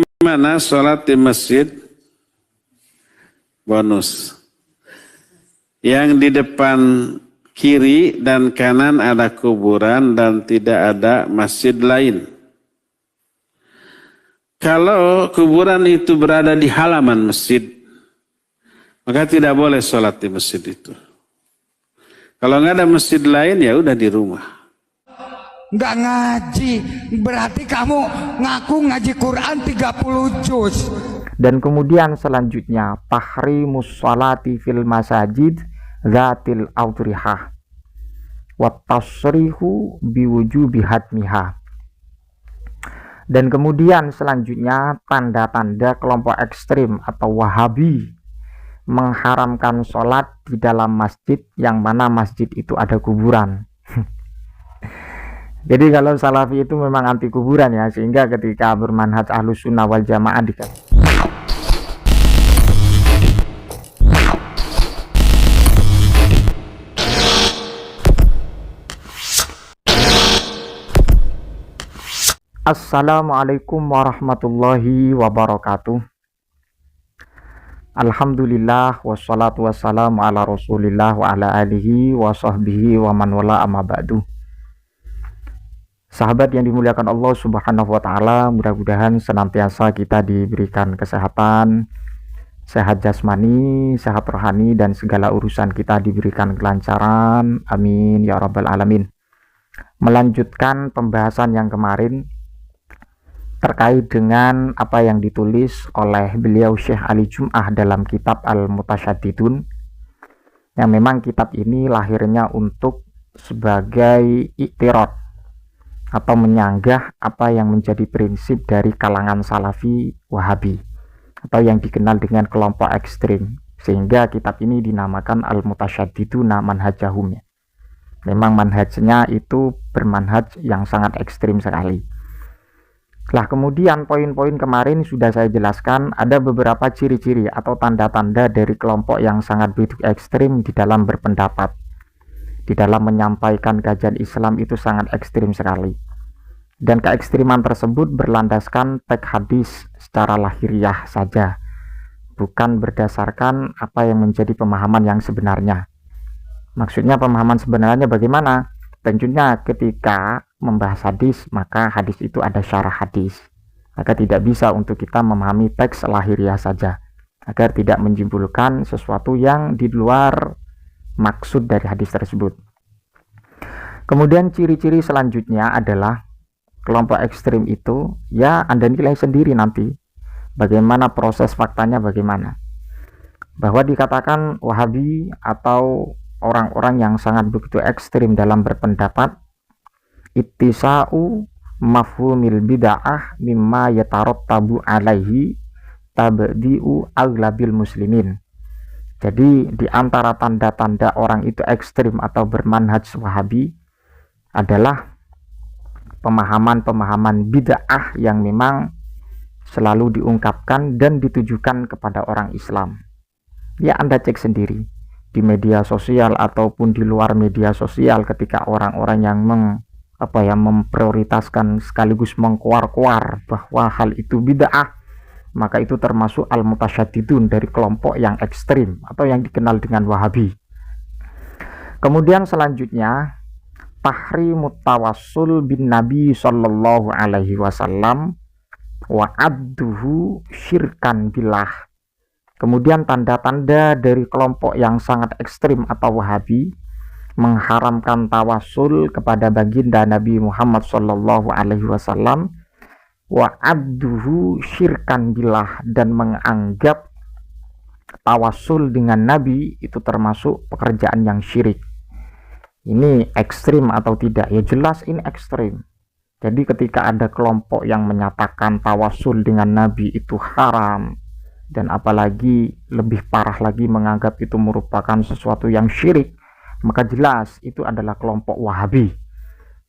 bagaimana sholat di masjid bonus yang di depan kiri dan kanan ada kuburan dan tidak ada masjid lain? Kalau kuburan itu berada di halaman masjid, maka tidak boleh sholat di masjid itu. Kalau nggak ada masjid lain, ya udah di rumah. Nggak ngaji, berarti kamu ngaku ngaji Quran 30 juz. Dan kemudian selanjutnya tahrimus sholati fil masajid zatil autrihah wa tasrihu biwujubi hadmiha. Dan kemudian selanjutnya tanda-tanda kelompok ekstrim atau wahabi mengharamkan sholat di dalam masjid yang mana masjid itu ada kuburan. Jadi kalau salafi itu memang anti kuburan ya, sehingga ketika bermanhaj ahlus sunnah wal jamaah Assalamualaikum warahmatullahi wabarakatuh. Alhamdulillah wassalatu wassalamu ala rasulillah wa ala alihi wa sahbihi wa man wala amma ba'du. Sahabat yang dimuliakan Allah subhanahu wa ta'ala, mudah-mudahan senantiasa kita diberikan kesehatan, sehat jasmani, sehat rohani, dan segala urusan kita diberikan kelancaran, amin ya rabbal alamin. Melanjutkan pembahasan yang kemarin terkait dengan apa yang ditulis oleh beliau Syekh Ali Jum'ah dalam kitab Al-Mutasyaddidun, yang memang kitab ini lahirnya untuk sebagai iktirad atau menyanggah apa yang menjadi prinsip dari kalangan salafi wahabi atau yang dikenal dengan kelompok ekstrim, sehingga kitab ini dinamakan Al-Mutasyaddiduna manhajahum. Memang manhajnya itu bermanhaj yang sangat ekstrim sekali. Lah kemudian poin-poin kemarin sudah saya jelaskan, ada beberapa ciri-ciri atau tanda-tanda dari kelompok yang sangat begitu ekstrim di dalam berpendapat, di dalam menyampaikan kajian Islam itu sangat ekstrim sekali. Dan keekstriman tersebut berlandaskan teks hadis secara lahiriah saja, bukan berdasarkan apa yang menjadi pemahaman yang sebenarnya. Maksudnya pemahaman sebenarnya bagaimana? Tentunya ketika membahas hadis, maka hadis itu ada syarah hadis, maka tidak bisa untuk kita memahami teks lahiriah saja, agar tidak menyimpulkan sesuatu yang di luar maksud dari hadis tersebut. Kemudian ciri-ciri selanjutnya adalah kelompok ekstrim itu, ya Anda nilai sendiri nanti bagaimana proses faktanya, bagaimana bahwa dikatakan wahabi atau orang-orang yang sangat begitu ekstrim dalam berpendapat, ittisa'u mafhumil bid'ah mimma yatarattabu alaihi tabdi'u aglabil muslimin. Jadi di antara tanda-tanda orang itu ekstrim atau bermanhaj wahabi adalah pemahaman-pemahaman bid'ah yang memang selalu diungkapkan dan ditujukan kepada orang Islam. Ya Anda cek sendiri di media sosial ataupun di luar media sosial, ketika orang-orang yang memprioritaskan sekaligus mengkuar-kuar bahwa hal itu bid'ah, maka itu termasuk al-mutasyaddidun, dari kelompok yang ekstrim atau yang dikenal dengan wahabi. Kemudian selanjutnya tahrimut tawassul bin nabi sallallahu alaihi wasallam wa abduhu syirkan billah. Kemudian tanda-tanda dari kelompok yang sangat ekstrim atau wahabi mengharamkan tawasul kepada baginda Nabi Muhammad sallallahu alaihi wasallam wa abduhu syirkan billah, dan menganggap tawasul dengan Nabi itu termasuk pekerjaan yang syirik. Ini ekstrim atau tidak? Ya jelas ini ekstrim. Jadi ketika ada kelompok yang menyatakan tawasul dengan Nabi itu haram, dan apalagi lebih parah lagi menganggap itu merupakan sesuatu yang syirik, maka jelas itu adalah kelompok wahabi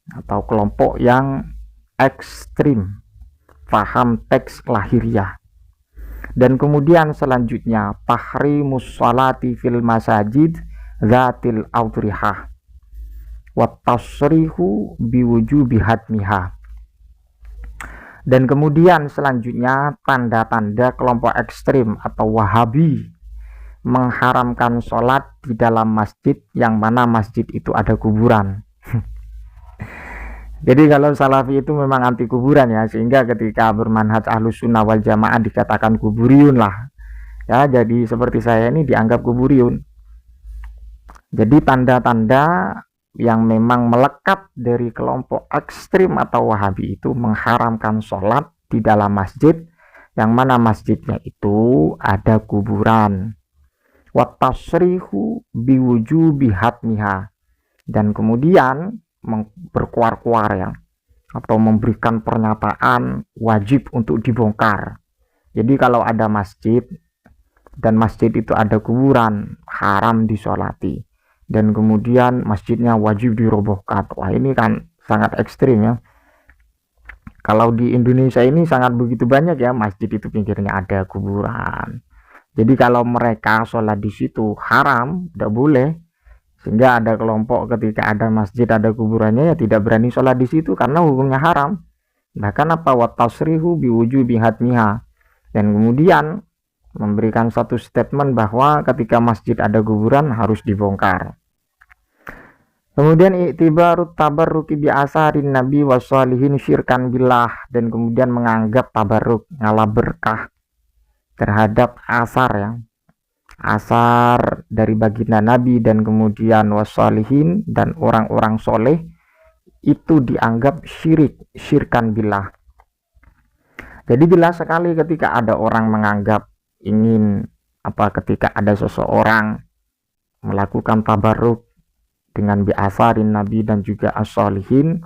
atau kelompok yang ekstrim paham teks lahiriah. Dan kemudian selanjutnya tahrimus sholati fil masajid zatil autrihah wa tasrihu biwujubi hadmiha. Dan kemudian selanjutnya tanda-tanda kelompok ekstrim atau Wahabi mengharamkan sholat di dalam masjid yang mana masjid itu ada kuburan. Jadi kalau Salafi itu memang anti kuburan ya, sehingga ketika bermanhaj Ahlus Sunnah wal Jamaah dikatakan kuburiyun lah. Ya, jadi seperti saya ini dianggap kuburiyun. Jadi tanda-tanda yang memang melekat dari kelompok ekstrim atau Wahabi itu mengharamkan sholat di dalam masjid yang mana masjidnya itu ada kuburan. Watasrihu biwujubi hatmiha, dan kemudian berkuar-kuar ya, atau memberikan pernyataan wajib untuk dibongkar. Jadi kalau ada masjid dan masjid itu ada kuburan, haram disolati. Dan kemudian masjidnya wajib dirobohkan. Wah, ini kan sangat ekstrim ya. Kalau di Indonesia ini sangat begitu banyak ya, masjid itu pinggirnya ada kuburan. Jadi kalau mereka sholat di situ haram, tidak boleh. Sehingga ada kelompok ketika ada masjid ada kuburannya ya tidak berani sholat di situ karena hukumnya haram. Bahkan apa, watasrihu biwujubi hatmiha. Dan kemudian memberikan satu statement bahwa ketika masjid ada kuburan harus dibongkar. Kemudian i'tibarut tabarruki bi asarin nabi wassalihin syirkan billah, dan kemudian menganggap tabarruk ngalah berkah terhadap asar ya, asar dari baginda nabi dan kemudian wassalihin dan orang-orang soleh itu dianggap syirik, syirkan billah. Jadi jelas sekali ketika ada orang menganggap ingin ketika ada seseorang melakukan tabarruk dengan biasarin nabi dan juga as-solihin,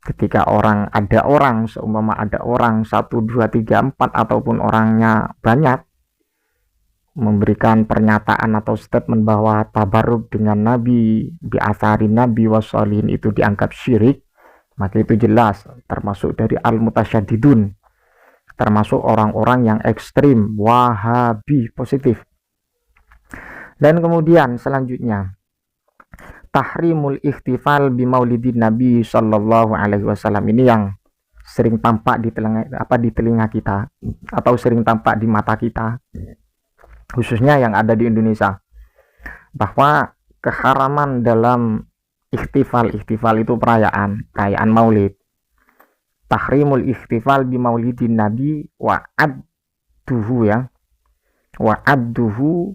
ketika ada orang seumpama ada orang 1, 2, 3, 4 ataupun orangnya banyak memberikan pernyataan atau statement bahwa tabarruk dengan nabi, biasarin nabi was-solihin itu dianggap syirik, maka itu jelas termasuk dari al-mutasyadidun, termasuk orang-orang yang ekstrim Wahabi positif. Dan kemudian selanjutnya tahrimul ikhtifal bi maulidin nabi sallallahu alaihi wasallam, ini yang sering tampak di telinga kita atau sering tampak di mata kita, khususnya yang ada di Indonesia, bahwa keharaman dalam ikhtifal itu perayaan maulid. Tahrimul ikhtifal bi maulidin nabi wa adduhu ya, wa adduhu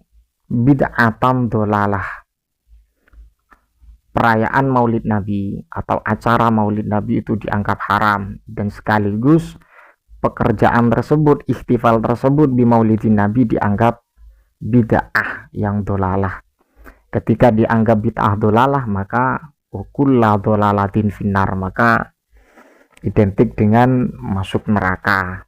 bid'atan dolalah. Perayaan maulid nabi atau acara maulid nabi itu dianggap haram, dan sekaligus pekerjaan tersebut, ikhtifal tersebut bi maulidin nabi dianggap bid'ah yang dolalah. Ketika dianggap bid'ah dolalah, maka kullu dolalatin finnar, maka identik dengan masuk neraka.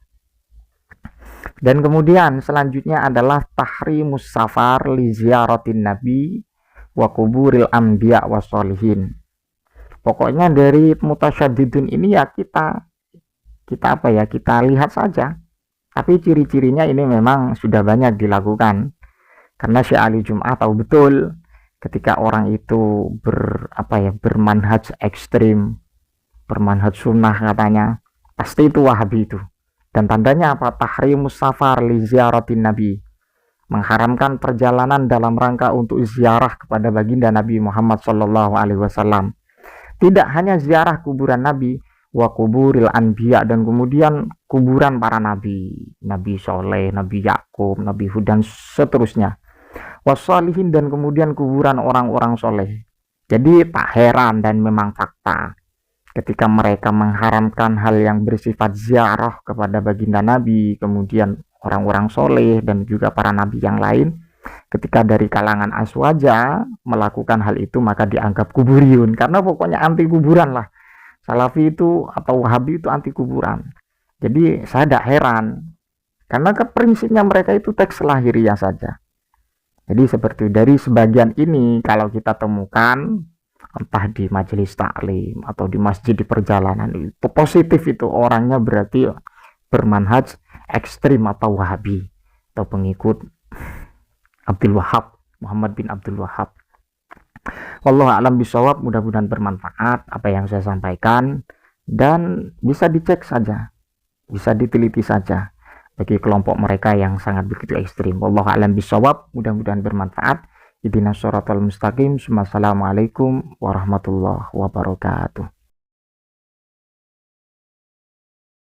Dan kemudian selanjutnya adalah tahrimus safar li ziyaratin nabi wa kuburil anbiya wassolihin. Pokoknya dari mutasyadidun ini ya kita lihat saja. Tapi ciri-cirinya ini memang sudah banyak dilakukan. Karena Syekh Ali Jum'ah tahu betul ketika orang itu bermanhaj ekstrim, bermanhaj sunnah katanya, pasti itu Wahabi itu. Dan tandanya apa? Tahrimus safar li ziyaratin nabi, mengharamkan perjalanan dalam rangka untuk ziarah kepada baginda Nabi Muhammad SAW. Tidak hanya ziarah kuburan Nabi, wa kuburil anbiya, dan kemudian kuburan para nabi, Nabi Soleh, Nabi Yakub, Nabi Hud, dan seterusnya. Wassalihin, dan kemudian kuburan orang-orang soleh. Jadi tak heran dan memang fakta ketika mereka mengharamkan hal yang bersifat ziarah kepada baginda Nabi, kemudian orang-orang soleh dan juga para nabi yang lain, ketika dari kalangan aswaja melakukan hal itu maka dianggap kuburiyun, karena pokoknya anti kuburan lah. Salafi itu atau Wahabi itu anti kuburan. Jadi saya tidak heran, karena prinsipnya mereka itu teks lahiriah saja. Jadi seperti dari sebagian ini kalau kita temukan entah di majelis taklim atau di masjid di perjalanan, itu positif, itu orangnya berarti bermanhaj ekstrim atau Wahabi atau pengikut Abdul Wahab, Muhammad bin Abdul Wahab. Wallahu a'lam bishawab. Mudah-mudahan bermanfaat apa yang saya sampaikan, dan bisa dicek saja Bisa diteliti saja bagi kelompok mereka yang sangat begitu ekstrim. Wallahu a'lam bishawab. Mudah-mudahan bermanfaat. Ihdinas shiratal mustaqim. Assalamualaikum warahmatullahi wabarakatuh.